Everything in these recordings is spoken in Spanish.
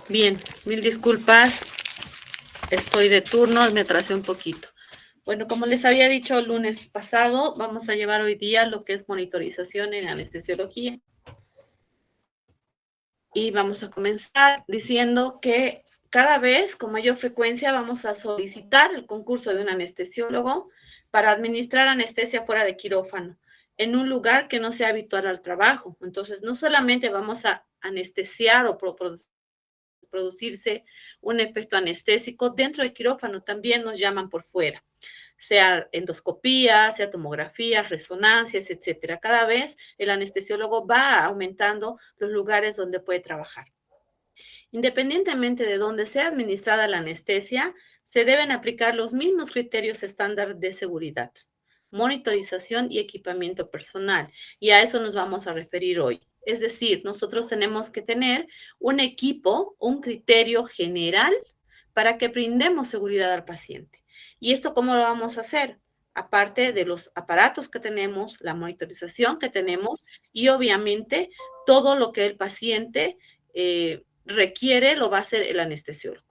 Bien, mil disculpas, estoy de turno, me atrasé un poquito. Bueno, como les había dicho el lunes pasado, vamos a llevar hoy día lo que es monitorización en anestesiología. Y vamos a comenzar diciendo que cada vez con mayor frecuencia vamos a solicitar el concurso de un anestesiólogo para administrar anestesia fuera de quirófano, en un lugar que no sea habitual al trabajo. Entonces, no solamente vamos a anestesiar o producirse un efecto anestésico dentro del quirófano, también nos llaman por fuera, sea endoscopía, sea tomografías, resonancias, etcétera. Cada vez el anestesiólogo va aumentando los lugares donde puede trabajar. Independientemente de dónde sea administrada la anestesia, se deben aplicar los mismos criterios estándar de seguridad, monitorización y equipamiento personal. Y a eso nos vamos a referir hoy. Es decir, nosotros tenemos que tener un equipo, un criterio general para que brindemos seguridad al paciente. ¿Y esto cómo lo vamos a hacer? Aparte de los aparatos que tenemos, la monitorización que tenemos y obviamente todo lo que el paciente requiere lo va a hacer el anestesiólogo.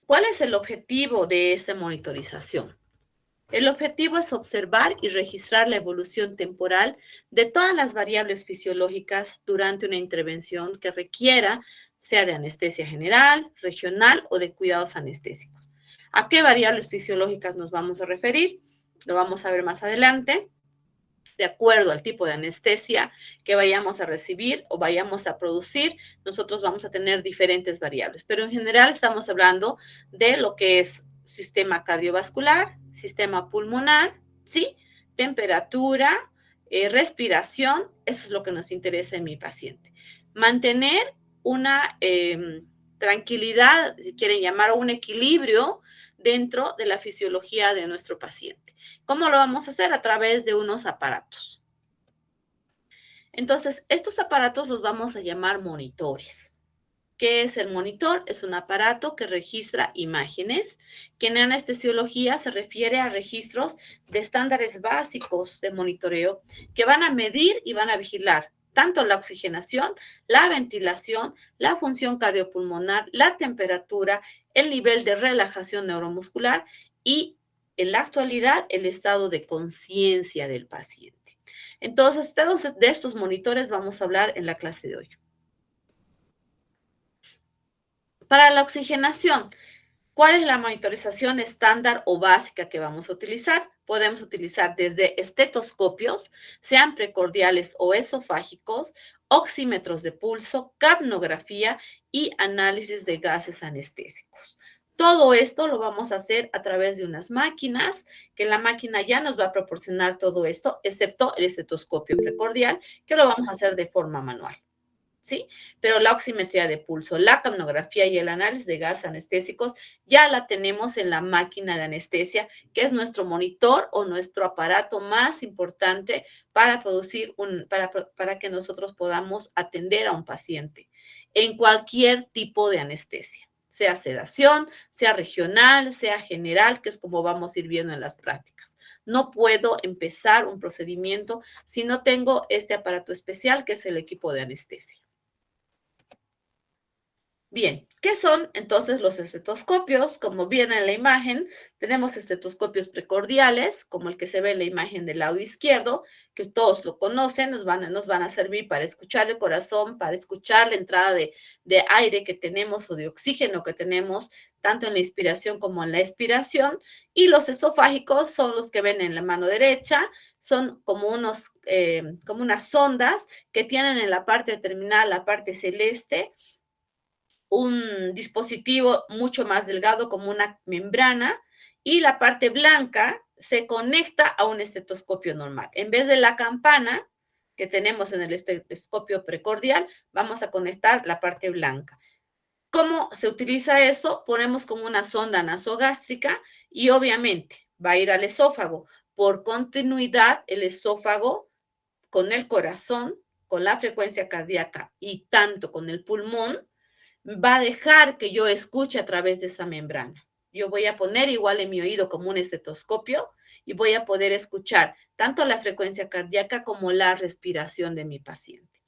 ¿Cuál es el objetivo de esta monitorización? El objetivo es observar y registrar la evolución temporal de todas las variables fisiológicas durante una intervención que requiera, sea de anestesia general, regional o de cuidados anestésicos. ¿A qué variables fisiológicas nos vamos a referir? Lo vamos a ver más adelante. De acuerdo al tipo de anestesia que vayamos a recibir o vayamos a producir, nosotros vamos a tener diferentes variables, pero en general estamos hablando de lo que es sistema cardiovascular, sistema pulmonar, ¿sí? Temperatura, respiración, eso es lo que nos interesa en mi paciente. Mantener una tranquilidad, si quieren llamar, o un equilibrio dentro de la fisiología de nuestro paciente. ¿Cómo lo vamos a hacer? A través de unos aparatos. Entonces, estos aparatos los vamos a llamar monitores. ¿Qué es el monitor? Es un aparato que registra imágenes, que en anestesiología se refiere a registros de estándares básicos de monitoreo que van a medir y van a vigilar tanto la oxigenación, la ventilación, la función cardiopulmonar, la temperatura, el nivel de relajación neuromuscular y en la actualidad el estado de conciencia del paciente. Entonces, todos de estos monitores vamos a hablar en la clase de hoy. Para la oxigenación, ¿cuál es la monitorización estándar o básica que vamos a utilizar? Podemos utilizar desde estetoscopios, sean precordiales o esofágicos, oxímetros de pulso, capnografía y análisis de gases anestésicos. Todo esto lo vamos a hacer a través de unas máquinas, que la máquina ya nos va a proporcionar todo esto, excepto el estetoscopio precordial, que lo vamos a hacer de forma manual. ¿Sí? Pero la oximetría de pulso, la capnografía y el análisis de gases anestésicos ya la tenemos en la máquina de anestesia, que es nuestro monitor o nuestro aparato más importante para producir para que nosotros podamos atender a un paciente en cualquier tipo de anestesia, sea sedación, sea regional, sea general, que es como vamos a ir viendo en las prácticas. No puedo empezar un procedimiento si no tengo este aparato especial, que es el equipo de anestesia. Bien, ¿qué son entonces los estetoscopios? Como viene en la imagen, tenemos estetoscopios precordiales, como el que se ve en la imagen del lado izquierdo, que todos lo conocen, nos van a servir para escuchar el corazón, para escuchar la entrada de aire que tenemos o de oxígeno que tenemos, tanto en la inspiración como en la expiración. Y los esofágicos son los que ven en la mano derecha, son como unas sondas que tienen en la parte terminal, la parte celeste, un dispositivo mucho más delgado como una membrana y la parte blanca se conecta a un estetoscopio normal. En vez de la campana que tenemos en el estetoscopio precordial, vamos a conectar la parte blanca. ¿Cómo se utiliza eso? Ponemos como una sonda nasogástrica y obviamente va a ir al esófago. Por continuidad, el esófago con el corazón, con la frecuencia cardíaca y tanto con el pulmón, va a dejar que yo escuche a través de esa membrana. Yo voy a poner igual en mi oído como un estetoscopio y voy a poder escuchar tanto la frecuencia cardíaca como la respiración de mi paciente.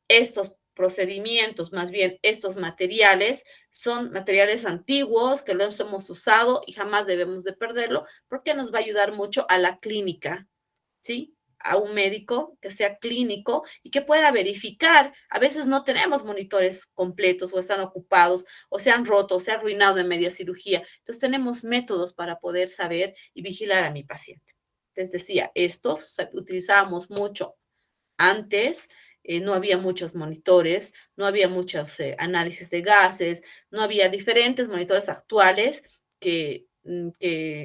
Estos procedimientos, más bien estos materiales, son materiales antiguos que los hemos usado y jamás debemos de perderlo porque nos va a ayudar mucho a la clínica, ¿sí? A un médico que sea clínico y que pueda verificar. A veces no tenemos monitores completos o están ocupados o se han roto o se ha arruinado en media cirugía. Entonces tenemos métodos para poder saber y vigilar a mi paciente. Les decía, estos utilizábamos mucho antes, no había muchos monitores, no había muchos análisis de gases, no había diferentes monitores actuales que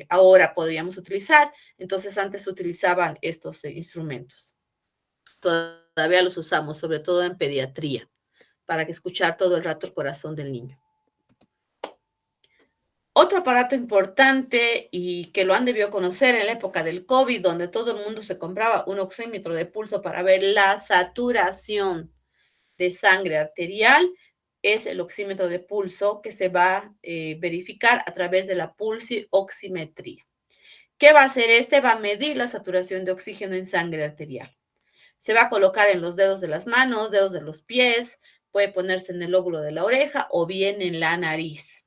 ahora podríamos utilizar. Entonces antes se utilizaban estos instrumentos. Todavía los usamos, sobre todo en pediatría, para que escuchar todo el rato el corazón del niño. Otro aparato importante y que lo han debido conocer en la época del COVID, donde todo el mundo se compraba un oxímetro de pulso para ver la saturación de sangre arterial, es el oxímetro de pulso que se va a verificar a través de la pulsioximetría. ¿Qué va a hacer este? Va a medir la saturación de oxígeno en sangre arterial. Se va a colocar en los dedos de las manos, dedos de los pies, puede ponerse en el lóbulo de la oreja o bien en la nariz.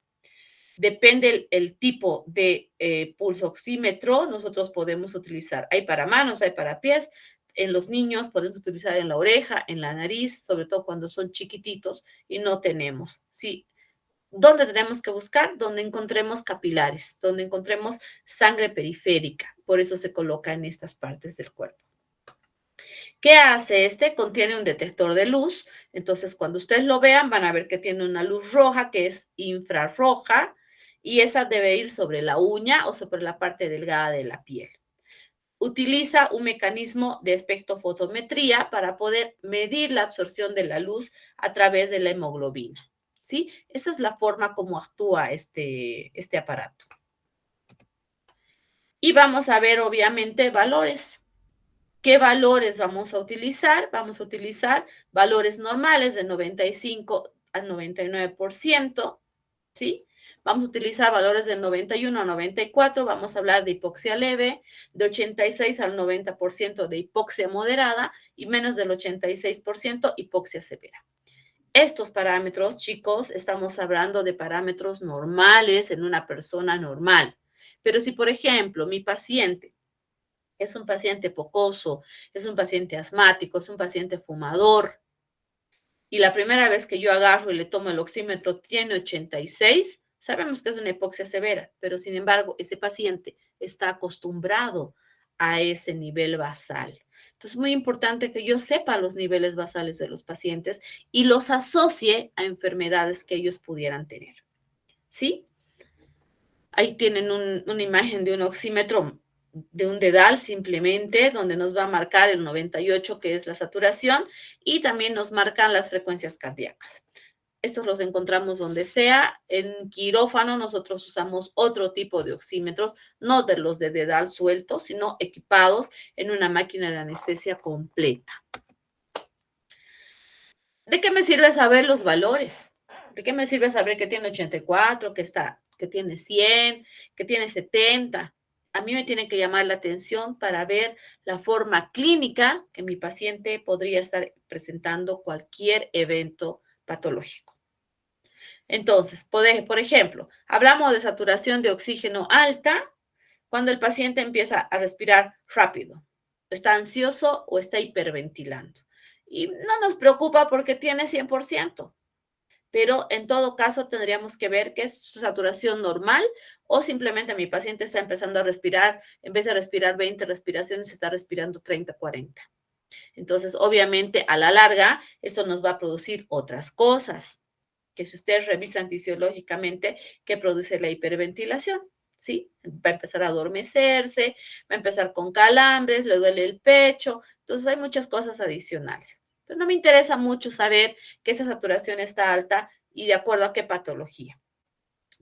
Depende el tipo de pulso oxímetro, nosotros podemos utilizar. Hay para manos, hay para pies. En los niños podemos utilizar en la oreja, en la nariz, sobre todo cuando son chiquititos y no tenemos. Sí. ¿Dónde tenemos que buscar? Donde encontremos capilares, donde encontremos sangre periférica. Por eso se coloca en estas partes del cuerpo. ¿Qué hace este? Contiene un detector de luz. Entonces, cuando ustedes lo vean, van a ver que tiene una luz roja que es infrarroja y esa debe ir sobre la uña o sobre la parte delgada de la piel. Utiliza un mecanismo de espectrofotometría para poder medir la absorción de la luz a través de la hemoglobina. ¿Sí? Esa es la forma como actúa este aparato. Y vamos a ver, obviamente, valores. ¿Qué valores vamos a utilizar? Vamos a utilizar valores normales de 95 al 99%, ¿sí? Vamos a utilizar valores de 91 a 94, vamos a hablar de hipoxia leve, de 86 al 90% de hipoxia moderada y menos del 86% hipoxia severa. Estos parámetros, chicos, estamos hablando de parámetros normales en una persona normal. Pero si, por ejemplo, mi paciente es un paciente pocoso, es un paciente asmático, es un paciente fumador, y la primera vez que yo agarro y le tomo el oxímetro tiene 86, sabemos que es una hipoxia severa, pero sin embargo, ese paciente está acostumbrado a ese nivel basal. Entonces, es muy importante que yo sepa los niveles basales de los pacientes y los asocie a enfermedades que ellos pudieran tener. ¿Sí? Ahí tienen una imagen de un oxímetro de un dedal simplemente, donde nos va a marcar el 98, que es la saturación, y también nos marcan las frecuencias cardíacas. Estos los encontramos donde sea. En quirófano nosotros usamos otro tipo de oxímetros, no de los de dedal sueltos, sino equipados en una máquina de anestesia completa. ¿De qué me sirve saber los valores? ¿De qué me sirve saber que tiene 84, que tiene 100, que tiene 70? A mí me tiene que llamar la atención para ver la forma clínica que mi paciente podría estar presentando cualquier evento patológico. Entonces, por ejemplo, hablamos de saturación de oxígeno alta cuando el paciente empieza a respirar rápido, está ansioso o está hiperventilando. Y no nos preocupa porque tiene 100%, pero en todo caso tendríamos que ver qué es su saturación normal o simplemente mi paciente está empezando a respirar, en vez de respirar 20 respiraciones, está respirando 30, 40. Entonces, obviamente, a la larga, esto nos va a producir otras cosas, que si ustedes revisan fisiológicamente, que produce la hiperventilación, ¿sí? Va a empezar a adormecerse, va a empezar con calambres, le duele el pecho, entonces hay muchas cosas adicionales. Pero no me interesa mucho saber que esa saturación está alta y de acuerdo a qué patología.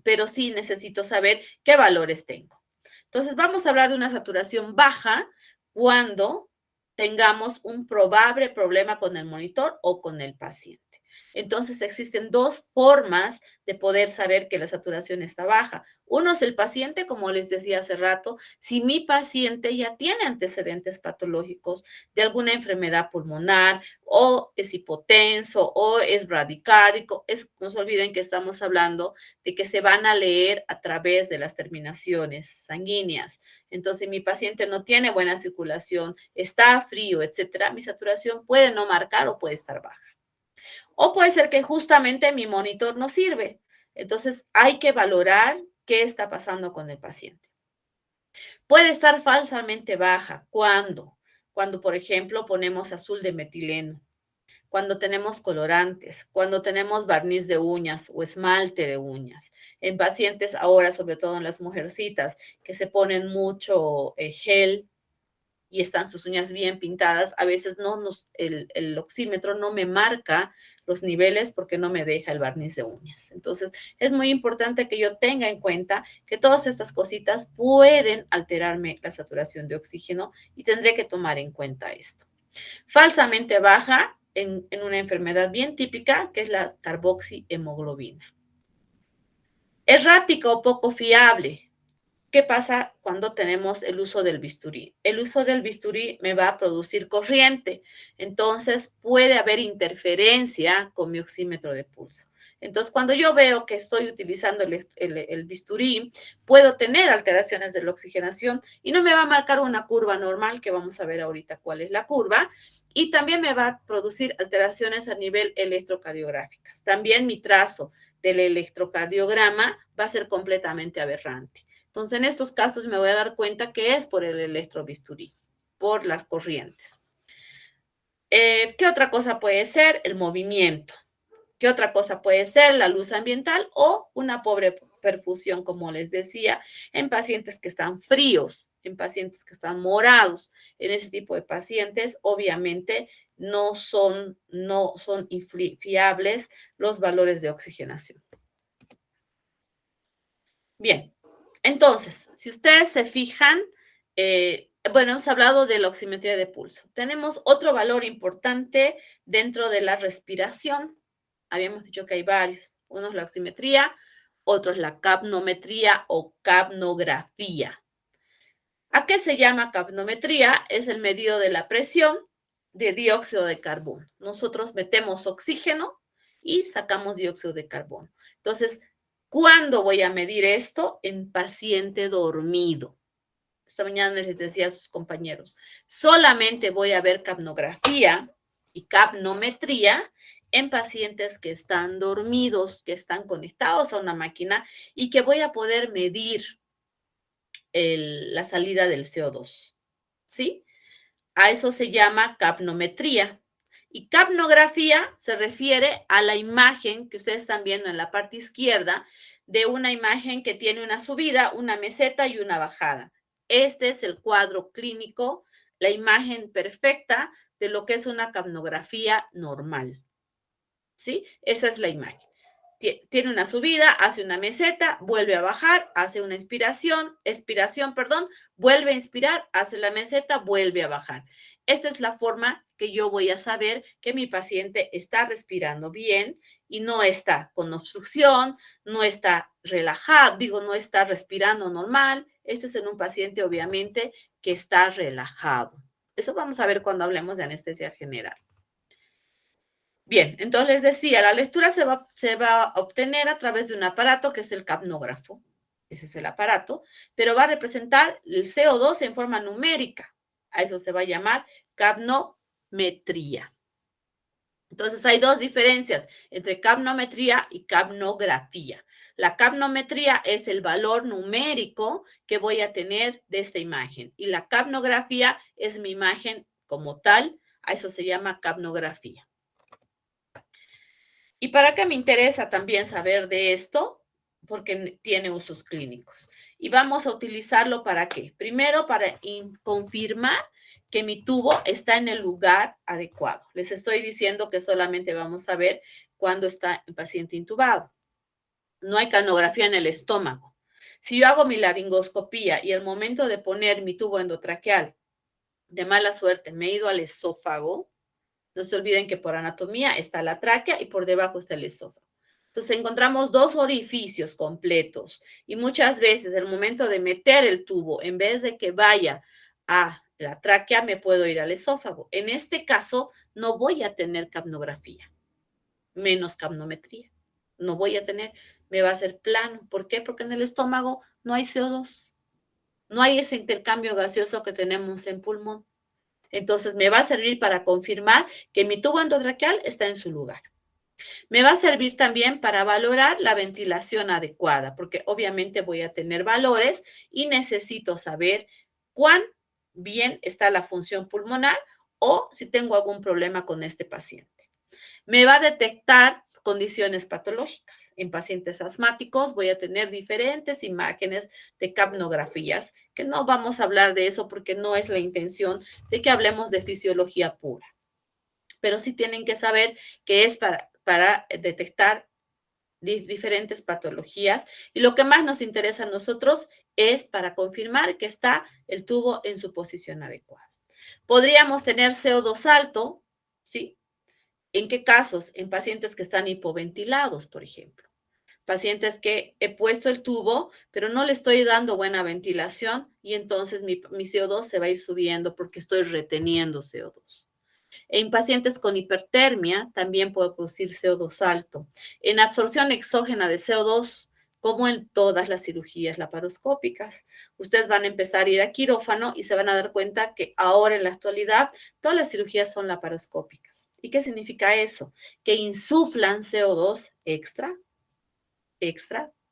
Pero sí necesito saber qué valores tengo. Entonces, vamos a hablar de una saturación baja cuando tengamos un probable problema con el monitor o con el paciente. Entonces existen dos formas de poder saber que la saturación está baja. Uno es el paciente, como les decía hace rato, si mi paciente ya tiene antecedentes patológicos de alguna enfermedad pulmonar o es hipotenso o es bradicárdico, no se olviden que estamos hablando de que se van a leer a través de las terminaciones sanguíneas. Entonces, mi paciente no tiene buena circulación, está frío, etcétera, mi saturación puede no marcar o puede estar baja. O puede ser que justamente mi monitor no sirve. Entonces, hay que valorar qué está pasando con el paciente. Puede estar falsamente baja. ¿Cuándo? Cuando, por ejemplo, ponemos azul de metileno, cuando tenemos colorantes, cuando tenemos barniz de uñas o esmalte de uñas. En pacientes ahora, sobre todo en las mujercitas, que se ponen mucho gel y están sus uñas bien pintadas, a veces el oxímetro no me marca los niveles porque no me deja el barniz de uñas. Entonces, es muy importante que yo tenga en cuenta que todas estas cositas pueden alterarme la saturación de oxígeno y tendré que tomar en cuenta esto. Falsamente baja en una enfermedad bien típica que es la carboxihemoglobina. Errática o poco fiable. ¿Qué pasa cuando tenemos el uso del bisturí? El uso del bisturí me va a producir corriente, entonces puede haber interferencia con mi oxímetro de pulso. Entonces, cuando yo veo que estoy utilizando el bisturí, puedo tener alteraciones de la oxigenación y no me va a marcar una curva normal, que vamos a ver ahorita cuál es la curva, y también me va a producir alteraciones a nivel electrocardiográficas. También mi trazo del electrocardiograma va a ser completamente aberrante. Entonces, en estos casos me voy a dar cuenta que es por el electrobisturí, por las corrientes. ¿Qué otra cosa puede ser? El movimiento. ¿Qué otra cosa puede ser? La luz ambiental o una pobre perfusión, como les decía, en pacientes que están fríos, en pacientes que están morados. En ese tipo de pacientes, obviamente, no son fiables los valores de oxigenación. Bien, entonces, si ustedes se fijan, bueno, hemos hablado de la oximetría de pulso. Tenemos otro valor importante dentro de la respiración. Habíamos dicho que hay varios. Uno es la oximetría, otro es la capnometría o capnografía. ¿A qué se llama capnometría? Es el medido de la presión de dióxido de carbono. Nosotros metemos oxígeno y sacamos dióxido de carbono. Entonces, ¿cuándo voy a medir esto? En paciente dormido. Esta mañana les decía a sus compañeros, solamente voy a ver capnografía y capnometría en pacientes que están dormidos, que están conectados a una máquina y que voy a poder medir la salida del CO2. ¿Sí? A eso se llama capnometría. Y capnografía se refiere a la imagen que ustedes están viendo en la parte izquierda de una imagen que tiene una subida, una meseta y una bajada. Este es el cuadro clínico, la imagen perfecta de lo que es una capnografía normal. ¿Sí? Esa es la imagen. Tiene una subida, hace una meseta, vuelve a bajar, hace una expiración, vuelve a inspirar, hace la meseta, vuelve a bajar. Esta es la forma que yo voy a saber que mi paciente está respirando bien y no está con obstrucción, no está relajado, no está respirando normal. Este es en un paciente, obviamente, que está relajado. Eso vamos a ver cuando hablemos de anestesia general. Bien, entonces les decía, la lectura se va a obtener a través de un aparato que es el capnógrafo. Ese es el aparato, pero va a representar el CO2 en forma numérica. A eso se va a llamar capnometría. Entonces hay dos diferencias entre capnometría y capnografía. La capnometría es el valor numérico que voy a tener de esta imagen y la capnografía es mi imagen como tal. A eso se llama capnografía. ¿Y para qué me interesa también saber de esto? Porque tiene usos clínicos. Y vamos a utilizarlo para qué? Primero, para confirmar que mi tubo está en el lugar adecuado. Les estoy diciendo que solamente vamos a ver cuando está el paciente intubado. No hay capnografía en el estómago. Si yo hago mi laringoscopía y al momento de poner mi tubo endotraqueal, de mala suerte, me he ido al esófago, No se olviden que por anatomía está la tráquea y por debajo está el esófago. Entonces encontramos dos orificios completos y muchas veces el momento de meter el tubo, en vez de que vaya a la tráquea, me puedo ir al esófago. En este caso, no voy a tener capnografía, menos capnometría. No voy a tener, me va a hacer plano. ¿Por qué? Porque en el estómago no hay CO2. No hay ese intercambio gaseoso que tenemos en pulmón. Entonces, me va a servir para confirmar que mi tubo endotraqueal está en su lugar. Me va a servir también para valorar la ventilación adecuada, porque obviamente voy a tener valores y necesito saber cuán bien está la función pulmonar o si tengo algún problema con este paciente. Me va a detectar condiciones patológicas. En pacientes asmáticos voy a tener diferentes imágenes de capnografías, que no vamos a hablar de eso porque no es la intención de que hablemos de fisiología pura. Pero sí tienen que saber que es para detectar diferentes patologías y lo que más nos interesa a nosotros es para confirmar que está el tubo en su posición adecuada. Podríamos tener CO2 alto, ¿sí? ¿En qué casos? En pacientes que están hipoventilados, por ejemplo. Pacientes que he puesto el tubo, pero no le estoy dando buena ventilación y entonces mi CO2 se va a ir subiendo porque estoy reteniendo CO2. En pacientes con hipertermia también puede producir CO2 alto. En absorción exógena de CO2, como en todas las cirugías laparoscópicas. Ustedes van a empezar a ir a quirófano y se van a dar cuenta que ahora en la actualidad todas las cirugías son laparoscópicas. ¿Y qué significa eso? Que insuflan CO2 extra,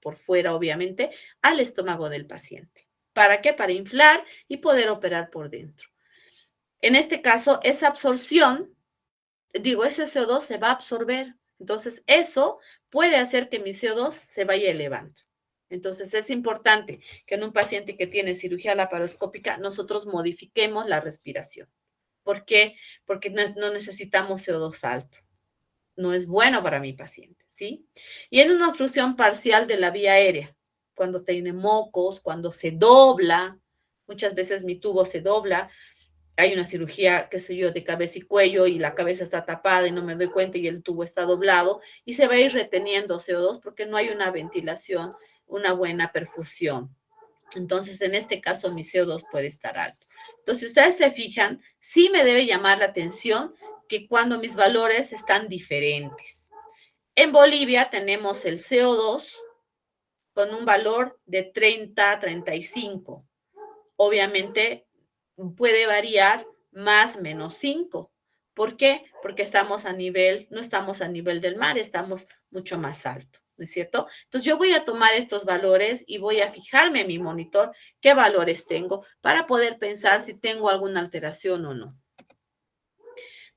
por fuera obviamente, al estómago del paciente. ¿Para qué? Para inflar y poder operar por dentro. En este caso, esa absorción, ese CO2 se va a absorber. Entonces, eso puede hacer que mi CO2 se vaya elevando. Entonces, es importante que en un paciente que tiene cirugía laparoscópica, nosotros modifiquemos la respiración. ¿Por qué? Porque no necesitamos CO2 alto. No es bueno para mi paciente, ¿sí? Y en una obstrucción parcial de la vía aérea, cuando tiene mocos, cuando se dobla, muchas veces mi tubo se dobla, hay una cirugía, qué sé yo, de cabeza y cuello y la cabeza está tapada y no me doy cuenta y el tubo está doblado y se va a ir reteniendo CO2 porque no hay una ventilación, una buena perfusión. Entonces, en este caso, mi CO2 puede estar alto. Entonces, si ustedes se fijan, sí me debe llamar la atención que cuando mis valores están diferentes. En Bolivia tenemos el CO2 con un valor de 30 a 35. Obviamente puede variar más menos 5. ¿Por qué? Porque no estamos a nivel del mar, estamos mucho más alto, ¿no es cierto? Entonces yo voy a tomar estos valores y voy a fijarme en mi monitor qué valores tengo para poder pensar si tengo alguna alteración o no.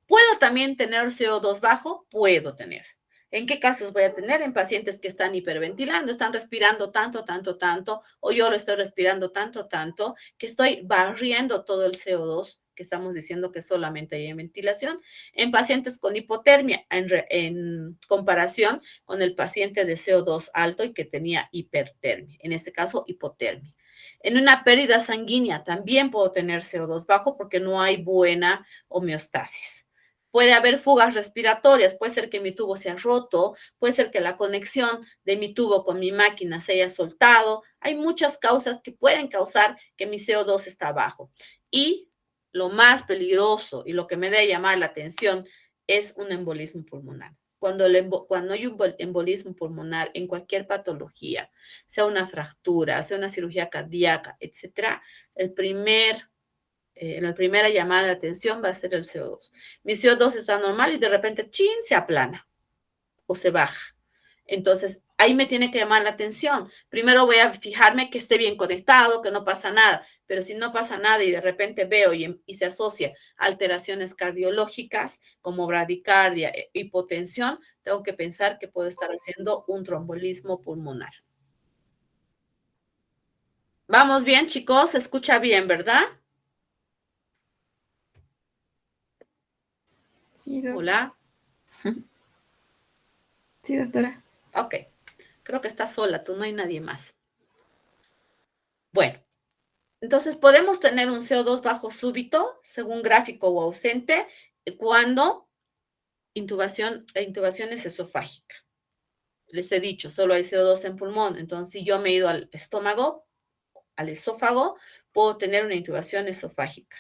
¿Puedo también tener CO2 bajo? Puedo tener. ¿En qué casos voy a tener? En pacientes que están hiperventilando, están respirando tanto, o yo lo estoy respirando tanto, que estoy barriendo todo el CO2, que estamos diciendo que solamente hay en ventilación. En pacientes con hipotermia, en comparación con el paciente de CO2 alto y que tenía hipertermia, en este caso hipotermia. En una pérdida sanguínea también puedo tener CO2 bajo porque no hay buena homeostasis. Puede haber fugas respiratorias, puede ser que mi tubo se haya roto, puede ser que la conexión de mi tubo con mi máquina se haya soltado. Hay muchas causas que pueden causar que mi CO2 está bajo. Y lo más peligroso y lo que me debe llamar la atención es un embolismo pulmonar. Cuando hay un embolismo pulmonar en cualquier patología, sea una fractura, sea una cirugía cardíaca, etcétera, en la primera llamada de atención va a ser el CO2. Mi CO2 está normal y de repente, ¡chin!, se aplana o se baja. Entonces, ahí me tiene que llamar la atención. Primero voy a fijarme que esté bien conectado, que no pasa nada. Pero si no pasa nada y de repente veo y se asocia a alteraciones cardiológicas como bradicardia, hipotensión, tengo que pensar que puedo estar haciendo un trombolismo pulmonar. ¿Vamos bien, chicos? ¿Se escucha bien, verdad? Sí, Hola. Sí, doctora. Ok. Creo que estás sola, tú no hay nadie más. Bueno, entonces podemos tener un CO2 bajo súbito, según gráfico o ausente, cuando la intubación es esofágica. Les he dicho, solo hay CO2 en pulmón. Entonces, si yo me he ido al estómago, al esófago, puedo tener una intubación esofágica.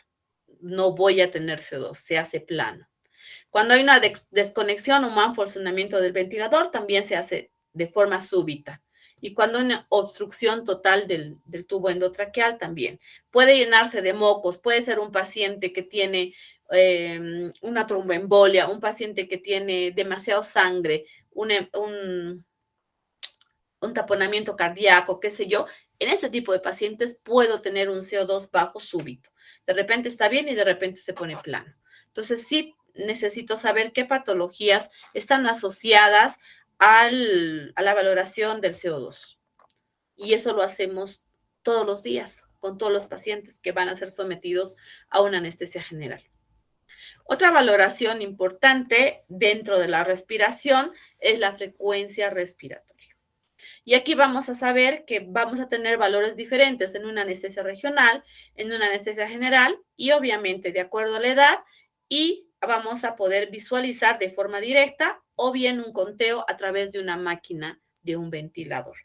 No voy a tener CO2, se hace plano. Cuando hay una desconexión o mal funcionamiento del ventilador, también se hace de forma súbita. Y cuando hay una obstrucción total del tubo endotraqueal, también. Puede llenarse de mocos, puede ser un paciente que tiene una tromboembolia, un paciente que tiene demasiado sangre, un taponamiento cardíaco, qué sé yo. En ese tipo de pacientes puedo tener un CO2 bajo súbito. De repente está bien y de repente se pone plano. Entonces, sí necesito saber qué patologías están asociadas a la valoración del CO2. Y eso lo hacemos todos los días con todos los pacientes que van a ser sometidos a una anestesia general. Otra valoración importante dentro de la respiración es la frecuencia respiratoria. Y aquí vamos a saber que vamos a tener valores diferentes en una anestesia regional, en una anestesia general y obviamente de acuerdo a la edad, y vamos a poder visualizar de forma directa o bien un conteo a través de una máquina de un ventilador.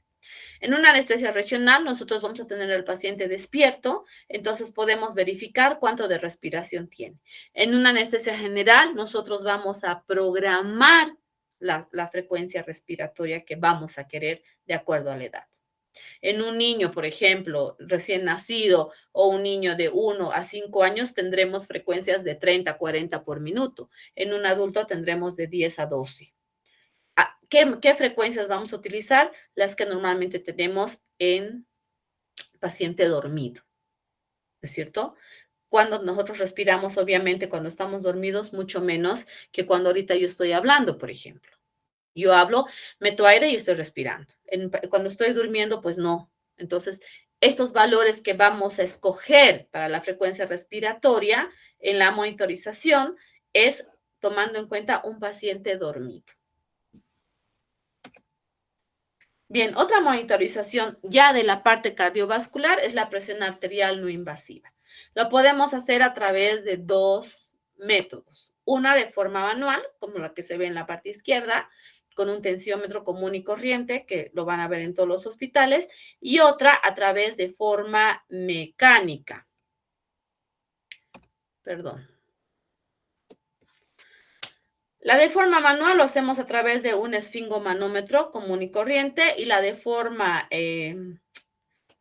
En una anestesia regional nosotros vamos a tener al paciente despierto, entonces podemos verificar cuánto de respiración tiene. En una anestesia general nosotros vamos a programar la frecuencia respiratoria que vamos a querer de acuerdo a la edad. En un niño, por ejemplo, recién nacido o un niño de 1 a 5 años tendremos frecuencias de 30 a 40 por minuto. En un adulto tendremos de 10 a 12. ¿Qué frecuencias vamos a utilizar? Las que normalmente tenemos en paciente dormido, ¿es cierto? Cuando nosotros respiramos, obviamente, cuando estamos dormidos, mucho menos que cuando ahorita yo estoy hablando, por ejemplo. Yo hablo, meto aire y estoy respirando. Cuando estoy durmiendo, pues no. Entonces, estos valores que vamos a escoger para la frecuencia respiratoria en la monitorización es tomando en cuenta un paciente dormido. Bien, otra monitorización ya de la parte cardiovascular es la presión arterial no invasiva. Lo podemos hacer a través de dos métodos. Una de forma manual, como la que se ve en la parte izquierda, con un tensiómetro común y corriente, que lo van a ver en todos los hospitales, y otra a través de forma mecánica. Perdón. La de forma manual lo hacemos a través de un esfingomanómetro común y corriente, y la de forma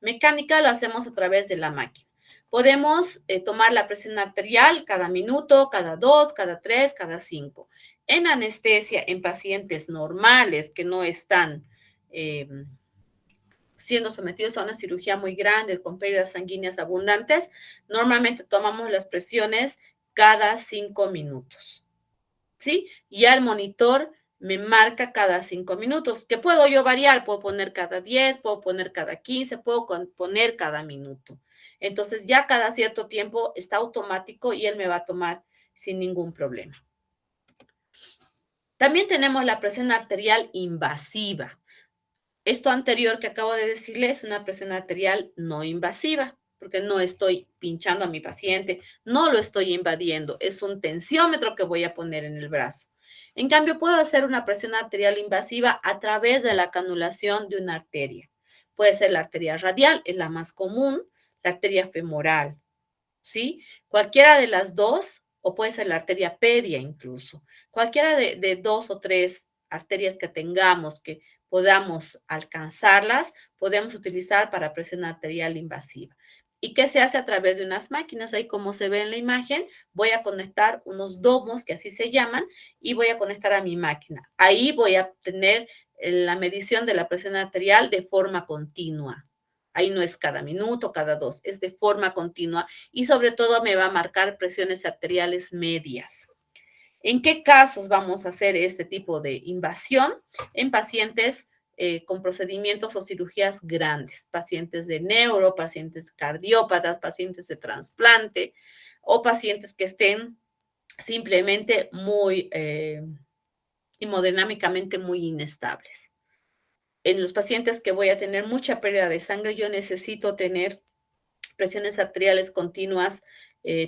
mecánica lo hacemos a través de la máquina. Podemos tomar la presión arterial cada minuto, cada 2, cada 3, cada 5. En anestesia, en pacientes normales que no están siendo sometidos a una cirugía muy grande con pérdidas sanguíneas abundantes, normalmente tomamos las presiones cada 5 minutos. ¿Sí? Y el monitor me marca cada 5 minutos. ¿Qué puedo yo variar? Puedo poner cada 10, puedo poner cada 15, puedo poner cada minuto. Entonces ya cada cierto tiempo está automático y él me va a tomar sin ningún problema. También tenemos la presión arterial invasiva. Esto anterior que acabo de decirles es una presión arterial no invasiva, porque no estoy pinchando a mi paciente, no lo estoy invadiendo, es un tensiómetro que voy a poner en el brazo. En cambio, puedo hacer una presión arterial invasiva a través de la canulación de una arteria. Puede ser la arteria radial, es la más común, la arteria femoral, ¿sí? Cualquiera de las dos, o puede ser la arteria pedia incluso. Cualquiera de dos o tres arterias que tengamos que podamos alcanzarlas, podemos utilizar para presión arterial invasiva. ¿Y qué se hace a través de unas máquinas? Ahí como se ve en la imagen, voy a conectar unos domos, que así se llaman, y voy a conectar a mi máquina. Ahí voy a tener la medición de la presión arterial de forma continua. Ahí no es cada minuto, cada 2, es de forma continua y sobre todo me va a marcar presiones arteriales medias. ¿En qué casos vamos a hacer este tipo de invasión? En pacientes con procedimientos o cirugías grandes, pacientes de neuro, pacientes cardiópatas, pacientes de trasplante o pacientes que estén simplemente muy hemodinámicamente muy inestables. En los pacientes que voy a tener mucha pérdida de sangre, yo necesito tener presiones arteriales continuas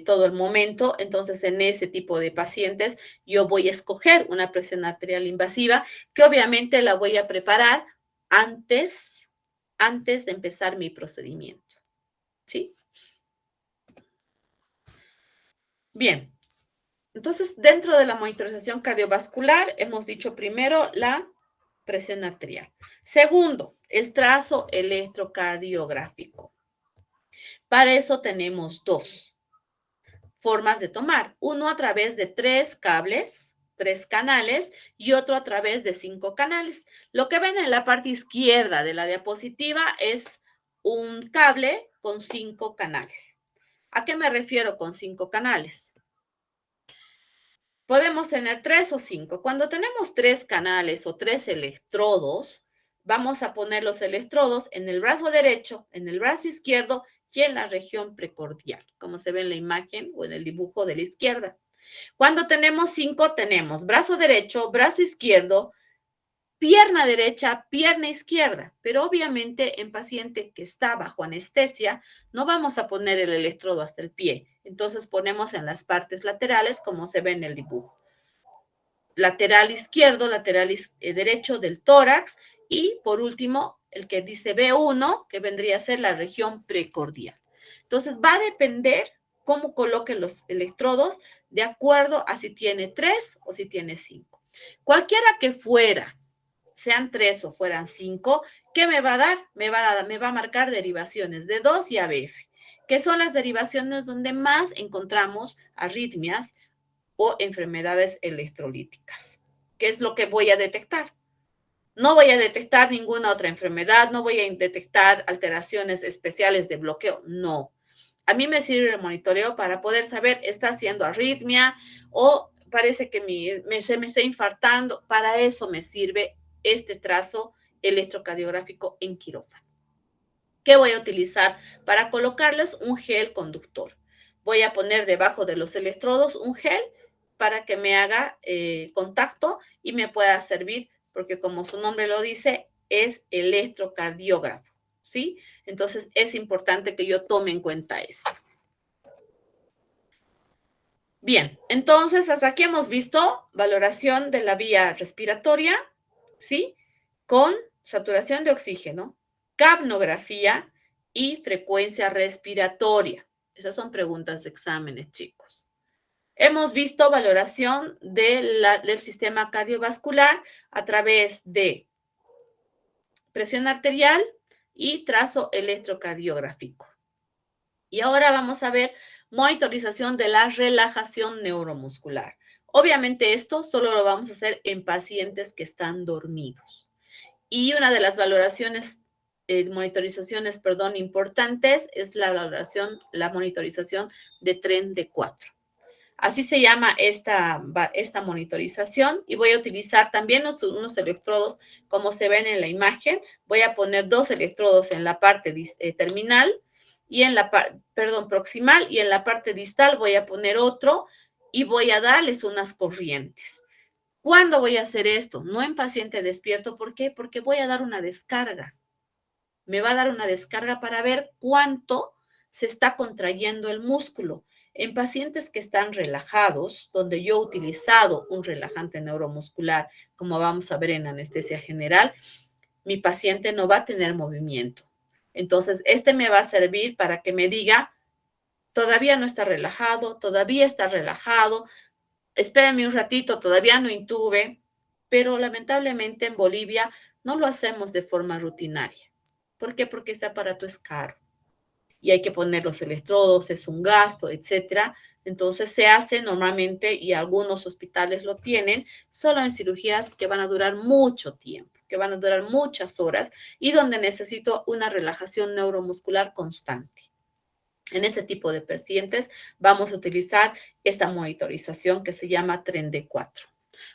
todo el momento. Entonces, en ese tipo de pacientes, yo voy a escoger una presión arterial invasiva que obviamente la voy a preparar antes de empezar mi procedimiento. ¿Sí? Bien. Entonces, dentro de la monitorización cardiovascular, hemos dicho primero la presión arterial. Segundo, el trazo electrocardiográfico. Para eso tenemos dos formas de tomar. Uno a través de 3 cables, 3 canales, y otro a través de 5 canales. Lo que ven en la parte izquierda de la diapositiva es un cable con 5 canales. ¿A qué me refiero con 5 canales? Podemos tener 3 o 5. Cuando tenemos 3 canales o 3 electrodos, vamos a poner los electrodos en el brazo derecho, en el brazo izquierdo y en la región precordial, como se ve en la imagen o en el dibujo de la izquierda. Cuando tenemos 5, tenemos brazo derecho, brazo izquierdo, pierna derecha, pierna izquierda, pero obviamente en paciente que está bajo anestesia no vamos a poner el electrodo hasta el pie, entonces ponemos en las partes laterales como se ve en el dibujo. Lateral izquierdo, lateral derecho del tórax y por último el que dice B1 que vendría a ser la región precordial. Entonces va a depender cómo coloquen los electrodos de acuerdo a si tiene 3 o si tiene 5. Cualquiera que fuera, sean 3 o fueran 5, ¿qué me va a dar? Me va a marcar derivaciones de 2 y ABF, que son las derivaciones donde más encontramos arritmias o enfermedades electrolíticas. ¿Qué es lo que voy a detectar? No voy a detectar ninguna otra enfermedad, no voy a detectar alteraciones especiales de bloqueo, no. A mí me sirve el monitoreo para poder saber, está haciendo arritmia o parece que se me está infartando. Para eso me sirve este trazo electrocardiográfico en quirófano. ¿Qué voy a utilizar? Para colocarles un gel conductor. Voy a poner debajo de los electrodos un gel para que me haga contacto y me pueda servir, porque como su nombre lo dice, es electrocardiógrafo, ¿sí? Entonces es importante que yo tome en cuenta esto. Bien, entonces hasta aquí hemos visto valoración de la vía respiratoria, ¿sí? Con saturación de oxígeno, capnografía y frecuencia respiratoria. Esas son preguntas de exámenes, chicos. Hemos visto valoración del sistema cardiovascular a través de presión arterial y trazo electrocardiográfico. Y ahora vamos a ver monitorización de la relajación neuromuscular. Obviamente esto solo lo vamos a hacer en pacientes que están dormidos. Y una de las monitorizaciones, importantes es la monitorización de tren de 4. Así se llama esta monitorización y voy a utilizar también unos electrodos como se ven en la imagen. Voy a poner 2 electrodos en la parte terminal y en la proximal y en la parte distal voy a poner otro y voy a darles unas corrientes. ¿Cuándo voy a hacer esto? No en paciente despierto. ¿Por qué? Porque voy a dar una descarga. Me va a dar una descarga para ver cuánto se está contrayendo el músculo. En pacientes que están relajados, donde yo he utilizado un relajante neuromuscular, como vamos a ver en anestesia general, mi paciente no va a tener movimiento. Entonces, este me va a servir para que me diga, todavía no está relajado, todavía está relajado, espérenme un ratito, todavía no intube, pero lamentablemente en Bolivia no lo hacemos de forma rutinaria. ¿Por qué? Porque este aparato es caro y hay que poner los electrodos, es un gasto, etcétera. Entonces se hace normalmente, y algunos hospitales lo tienen, solo en cirugías que van a durar mucho tiempo, que van a durar muchas horas y donde necesito una relajación neuromuscular constante. En ese tipo de pacientes vamos a utilizar esta monitorización que se llama tren de 4.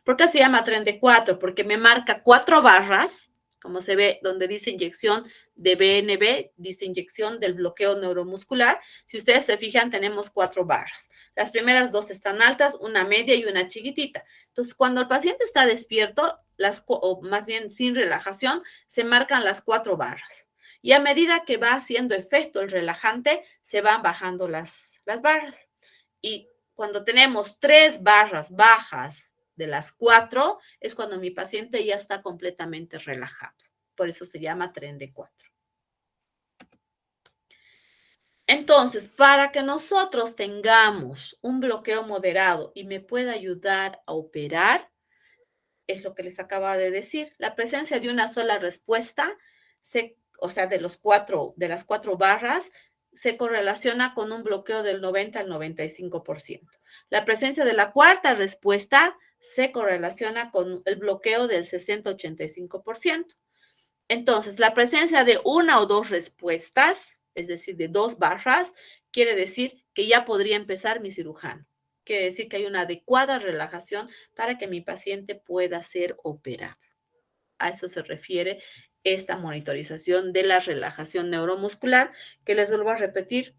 ¿Por qué se llama tren de 4? Porque me marca 4 barras, como se ve donde dice inyección de BNB, dice inyección del bloqueo neuromuscular. Si ustedes se fijan, tenemos 4 barras. Las primeras 2 están altas, una media y una chiquitita. Entonces, cuando el paciente está despierto, o más bien sin relajación, se marcan las 4 barras. Y a medida que va haciendo efecto el relajante, se van bajando las barras. Y cuando tenemos 3 barras bajas de las 4, es cuando mi paciente ya está completamente relajado. Por eso se llama tren de 4. Entonces, para que nosotros tengamos un bloqueo moderado y me pueda ayudar a operar, es lo que les acaba de decir, la presencia de una sola respuesta, o sea, de las 4 barras, se correlaciona con un bloqueo del 90 al 95%. La presencia de la cuarta respuesta se correlaciona con el bloqueo del 60-85%. Entonces, la presencia de una o dos respuestas, es decir, de 2 barras, quiere decir que ya podría empezar mi cirujano. Quiere decir que hay una adecuada relajación para que mi paciente pueda ser operado. A eso se refiere esta monitorización de la relajación neuromuscular, que les vuelvo a repetir,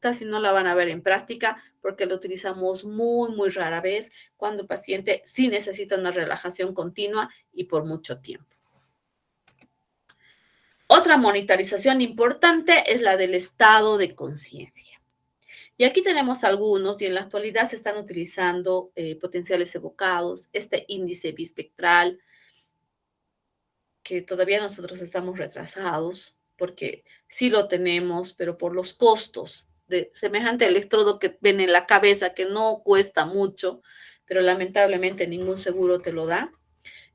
casi no la van a ver en práctica porque lo utilizamos muy, muy rara vez cuando el paciente sí necesita una relajación continua y por mucho tiempo. Otra monitorización importante es la del estado de conciencia. Y aquí tenemos algunos y en la actualidad se están utilizando potenciales evocados, este índice bispectral, que todavía nosotros estamos retrasados porque sí lo tenemos, pero por los costos de semejante electrodo que ven en la cabeza, que no cuesta mucho, pero lamentablemente ningún seguro te lo da,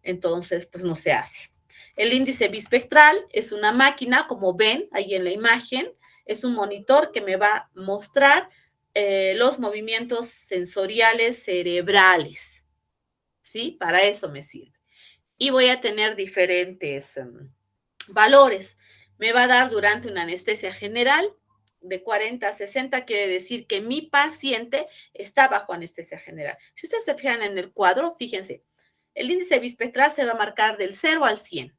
entonces pues no se hace. El índice bispectral es una máquina, como ven ahí en la imagen, es un monitor que me va a mostrar los movimientos sensoriales cerebrales, ¿sí? Para eso me sirve. Y voy a tener diferentes valores. Me va a dar durante una anestesia general de 40 a 60, quiere decir que mi paciente está bajo anestesia general. Si ustedes se fijan en el cuadro, fíjense, el índice bispectral se va a marcar del 0 al 100.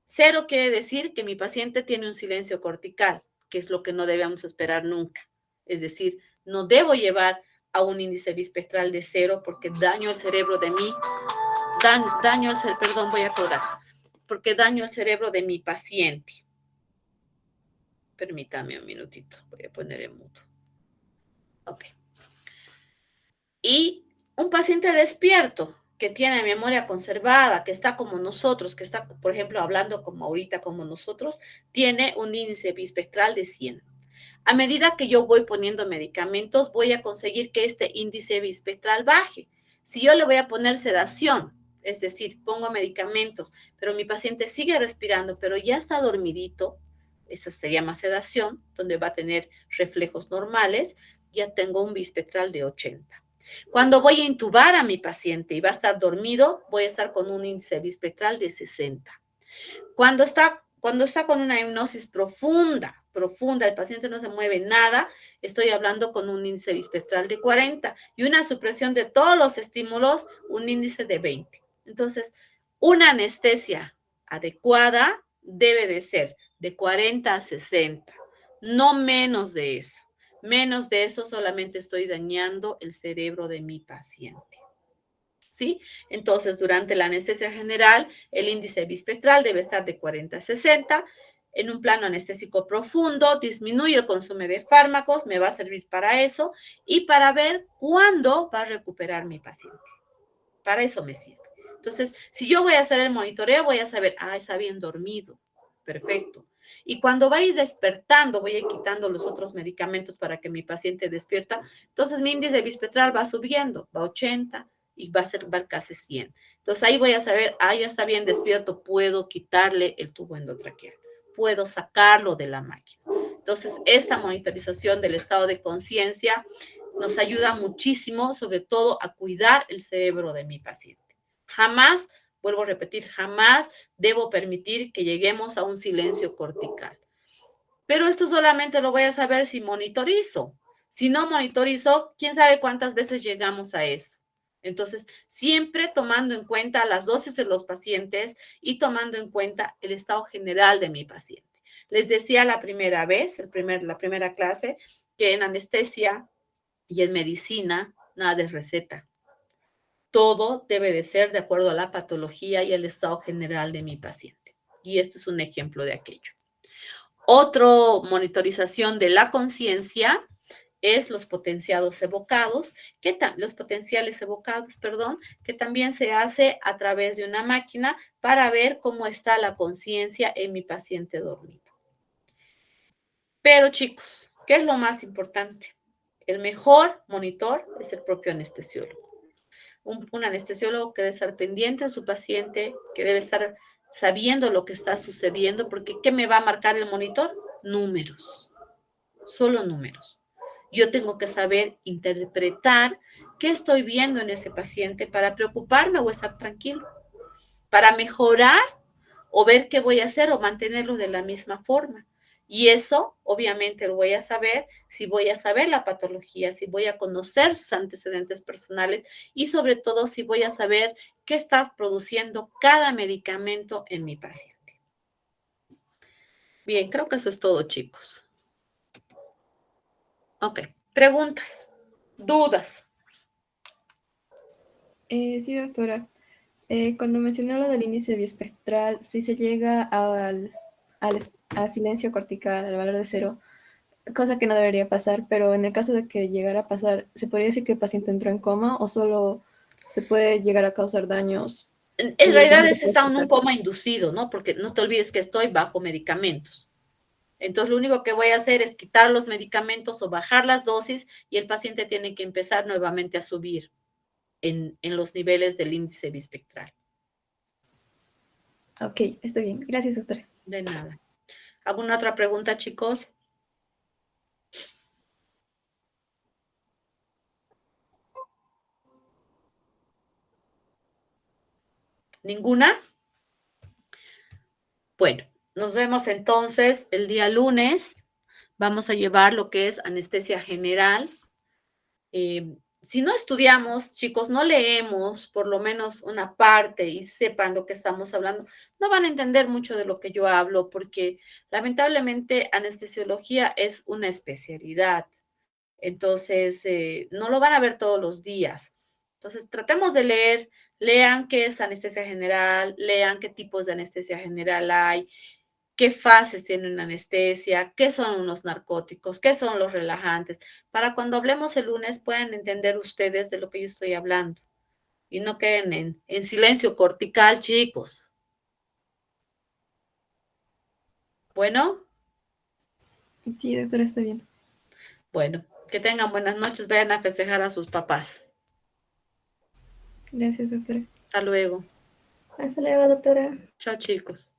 0 quiere decir que mi paciente tiene un silencio cortical, que es lo que no debemos esperar nunca. Es decir, no debo llevar a un índice bispectral de 0 porque daño el cerebro de mí, perdón, voy a colgar, porque daño el cerebro de mi paciente. Permítame un minutito, voy a poner en mudo. Ok. Y un paciente despierto, que tiene memoria conservada, que está como nosotros, que está, por ejemplo, hablando como ahorita como nosotros, tiene un índice bispectral de 100. A medida que yo voy poniendo medicamentos, voy a conseguir que este índice bispectral baje. Si yo le voy a poner sedación, es decir, pongo medicamentos, pero mi paciente sigue respirando, pero ya está dormidito, eso se llama sedación, donde va a tener reflejos normales, ya tengo un bispectral de 80. Cuando voy a intubar a mi paciente y va a estar dormido, voy a estar con un índice bispectral de 60. Cuando está con una hipnosis profunda, el paciente no se mueve nada, estoy hablando con un índice bispectral de 40 y una supresión de todos los estímulos, un índice de 20. Entonces, una anestesia adecuada debe de ser de 40 a 60, no menos de eso. Menos de eso solamente estoy dañando el cerebro de mi paciente. ¿Sí? Entonces, durante la anestesia general, el índice bispectral debe estar de 40 a 60. En un plano anestésico profundo, disminuye el consumo de fármacos, me va a servir para eso y para ver cuándo va a recuperar mi paciente. Para eso me sirve. Entonces, si yo voy a hacer el monitoreo, voy a saber, está bien dormido. Perfecto. Y cuando va a ir despertando, voy a ir quitando los otros medicamentos para que mi paciente despierta. Entonces, mi índice bispectral va subiendo, va a 80 y va a casi 100. Entonces, ahí voy a saber, ya está bien despierto, puedo quitarle el tubo endotraqueal, puedo sacarlo de la máquina. Entonces, esta monitorización del estado de conciencia nos ayuda muchísimo, sobre todo a cuidar el cerebro de mi paciente. Jamás, vuelvo a repetir, jamás debo permitir que lleguemos a un silencio cortical. Pero esto solamente lo voy a saber si monitorizo. Si no monitorizo, quién sabe cuántas veces llegamos a eso. Entonces, siempre tomando en cuenta las dosis de los pacientes y tomando en cuenta el estado general de mi paciente. Les decía la primera vez, la primera clase, que en anestesia y en medicina nada de receta. Todo debe de ser de acuerdo a la patología y el estado general de mi paciente. Y este es un ejemplo de aquello. Otro monitorización de la conciencia es los potenciales evocados, que también se hace a través de una máquina para ver cómo está la conciencia en mi paciente dormido. Pero chicos, ¿qué es lo más importante? El mejor monitor es el propio anestesiólogo. Un anestesiólogo que debe estar pendiente a su paciente, que debe estar sabiendo lo que está sucediendo, porque ¿qué me va a marcar el monitor? Números, solo números. Yo tengo que saber interpretar qué estoy viendo en ese paciente para preocuparme o estar tranquilo, para mejorar o ver qué voy a hacer o mantenerlo de la misma forma. Y eso, obviamente, lo voy a saber si voy a saber la patología, si voy a conocer sus antecedentes personales y sobre todo si voy a saber qué está produciendo cada medicamento en mi paciente. Bien, creo que eso es todo, chicos. Ok, preguntas, dudas. Sí, doctora. Cuando mencionó lo del índice biespectral, si se llega a silencio cortical, al valor de 0, cosa que no debería pasar, pero en el caso de que llegara a pasar, ¿se podría decir que el paciente entró en coma o solo se puede llegar a causar daños En y el realidad paciente es puede está en un despertar? coma inducido, ¿no? Porque no te olvides que estoy bajo medicamentos. Entonces, lo único que voy a hacer es quitar los medicamentos o bajar las dosis y el paciente tiene que empezar nuevamente a subir en los niveles del índice bispectral. Ok, está bien. Gracias, doctora. De nada. ¿Alguna otra pregunta, chicos? ¿Ninguna? Bueno, nos vemos entonces el día lunes. Vamos a llevar lo que es anestesia general. Si no estudiamos, chicos, no leemos por lo menos una parte y sepan lo que estamos hablando, no van a entender mucho de lo que yo hablo porque lamentablemente anestesiología es una especialidad. Entonces, no lo van a ver todos los días. Entonces, tratemos de leer, lean qué es anestesia general, lean qué tipos de anestesia general hay, qué fases tiene una anestesia, qué son unos narcóticos, qué son los relajantes, para cuando hablemos el lunes puedan entender ustedes de lo que yo estoy hablando y no queden en silencio cortical, chicos. Bueno, Sí, doctora, está bien. bueno, que tengan buenas noches, vayan a festejar a sus papás. Gracias, doctora. Hasta luego. Hasta luego, doctora. Chao, chicos.